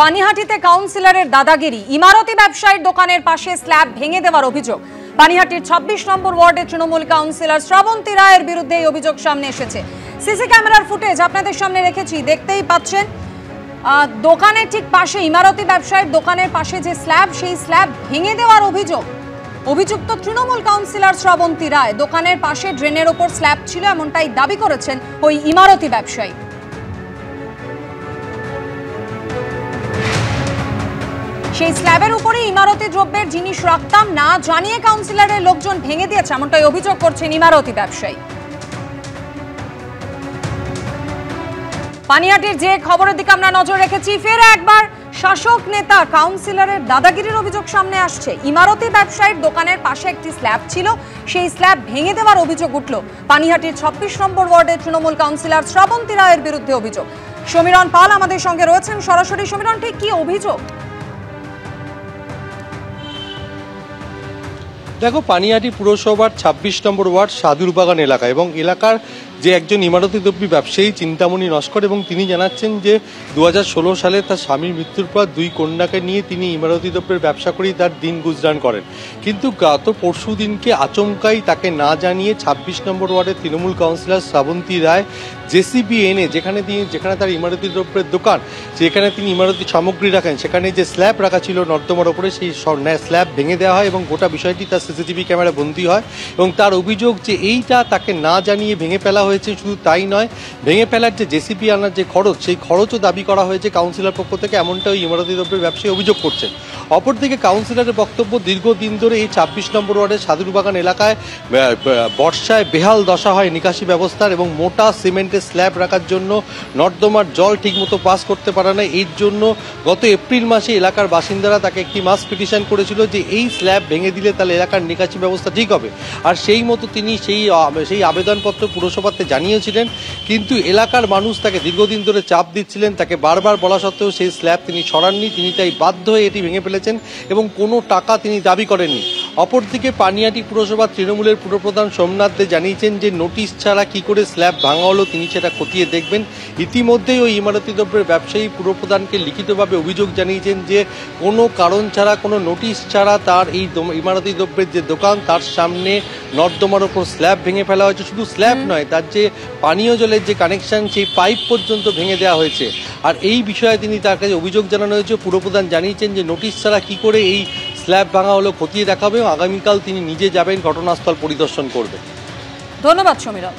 পানিহাটিতে কাউন্সিলরের দাদাগিরি, ইমারতি ব্যবসায়ীর দোকানের পাশে স্ল্যাব ভেঙে দেওয়ার অভিযোগ। পানিহাটির ২৬ নম্বর ওয়ার্ডের তৃণমূল কাউন্সিলর শ্রাবন্তী রায়ের বিরুদ্ধে এই অভিযোগ সামনে এসেছে। সিসি ক্যামেরার ফুটেজ আপনাদের সামনে রেখেছি, দেখতেই পাচ্ছেন দোকানের ঠিক পাশে, ইমারতি ব্যবসায়ীর দোকানের পাশে যে স্ল্যাব, সেই স্ল্যাব ভেঙে দেওয়ার অভিযোগ। অভিযুক্ত তৃণমূল কাউন্সিলর শ্রাবন্তী রায়। দোকানের পাশে ড্রেনের ওপর স্ল্যাব ছিল, এমনটাই দাবি করেছেন ওই ইমারতি ব্যবসায়ী। সেই স্ল্যাবের উপরে ইমারতি দ্রব্যের জিনিস রাখতাম না জানিয়ে কাউন্সিলরের লোকজন ভেঙে দিয়েছে, এমনটাই অভিযোগ করছেন ইমারতি ব্যবসায়ী। পানিহাটির যে খবরের দিকে আমরা নজর রেখেছি, ফের একবার শাসক নেতা কাউন্সিলরের দাদাগিরির অভিযোগ সামনে আসছে। ইমারতি ব্যবসায়ীর দোকানের পাশে একটি স্ল্যাব ছিল, সেই স্ল্যাব ভেঙে দেওয়ার অভিযোগ উঠল। পানিহাটির ২৬ নম্বর ওয়ার্ডের তৃণমূল কাউন্সিলর শ্রাবন্তী রায়ের বিরুদ্ধে অভিযোগ। সমীরণ পাল আমাদের সঙ্গে রয়েছেন সরাসরি। সমীরণ, ঠিক কি অভিযোগ? দেখো, পানিহাটি পুরসভার ২৬ নম্বর ওয়ার্ড সাদুরবাগান এলাকা এবং এলাকার যে একজন ইমারতি দ্রব্য ব্যবসায়ী চিন্তামণি নস্কর, এবং তিনি জানাচ্ছেন যে ২০১৬ সালে তার স্বামীর মৃত্যুর পর দুই কন্যাকে নিয়ে তিনি ইমারতি দ্রব্যের ব্যবসা করেই তার দিন গুজরান করেন। কিন্তু গত পরশু দিনকে আচমকাই তাকে না জানিয়ে ২৬ নম্বর ওয়ার্ডের তৃণমূল কাউন্সিলর শ্রাবন্তী রায় জেসিবি এনে যেখানে তার ইমারতি দ্রব্যের দোকান, যেখানে তিনি ইমারতি সামগ্রী রাখেন, সেখানে যে স্ল্যাব রাখা ছিল নর্দমার ওপরে, সেই স্ল্যাব ভেঙে দেওয়া হয় এবং গোটা বিষয়টি তার সিসিটিভি ক্যামেরা বন্দী হয়। এবং তার অভিযোগ যে এইটা তাকে না জানিয়ে ভেঙে ফেলা হয়েছে। শুধু তাই নয়, ভেঙে ফেলার যে জেসিবি আনার যে খরচ, সেই খরচও দাবি করা হয়েছে কাউন্সিলর পক্ষ থেকে, এমনটা ওই ইমারতি দ্রব্যের ব্যবসায়ী অভিযোগ করছেন। অপরদিকে কাউন্সিলরের বক্তব্য, দীর্ঘদিন ধরে এই ২৬ নম্বর ওয়ার্ডের সাদুরবাগান এলাকায় বর্ষায় বেহাল দশা হয় নিকাশি ব্যবস্থার, এবং মোটা সিমেন্টের স্ল্যাব রাখার জন্য নর্দমার জল ঠিকমতো পাস করতে পারে না। এর জন্য গত এপ্রিল মাসে এলাকার বাসিন্দারা তাকে একটি মাস পিটিশন করেছিল যে এই স্ল্যাব ভেঙে দিলে তাহলে এলাকার নিকাশি ব্যবস্থা ঠিক হবে। আর সেই মতো তিনি সেই আবেদনপত্র পুরসভাতে জানিয়েছিলেন, কিন্তু এলাকার মানুষ তাকে দীর্ঘদিন ধরে চাপ দিচ্ছিলেন। তাকে বারবার বলা সত্ত্বেও সেই স্ল্যাব তিনি সরাননি। তিনি তাই বাধ্য হয়ে এটি ভেঙে ফেলেছেন এবং কোনো টাকা তিনি দাবি করেননি। অপরদিকে পানিহাটি পুরসভার তৃণমূলের পুরপ্রধান সোমনাথ দে জানিয়েছেন যে নোটিশ ছাড়া কি করে স্ল্যাব ভাঙা হলো তিনি সেটা খতিয়ে দেখবেন। ইতিমধ্যেই ওই ইমারতি দ্রব্যের ব্যবসায়ী পুরপ্রধানকে লিখিতভাবে অভিযোগ জানিয়েছেন যে কোনো কারণ ছাড়া, কোনো নোটিশ ছাড়া তার এই ইমারতি দ্রব্যের যে দোকান, তার সামনে নর্দমার ওপর স্ল্যাব ভেঙে ফেলা হয়েছে। শুধু স্ল্যাব নয়, তার যে পানীয় জলের যে কানেকশন, সেই পাইপ পর্যন্ত ভেঙে দেওয়া হয়েছে। আর এই বিষয়ে তার কাছে অভিযোগ জানানো হয়েছে। পুরপ্রধান জানিয়েছেন যে নোটিশ ছাড়া কি করে এই স্ল্যাব ভাঙা হলো খতিয়ে দেখাবে, এবং আগামীকাল তিনি নিজে যাবেন, ঘটনাস্থল পরিদর্শন করবেন। ধন্যবাদ সমীরণ।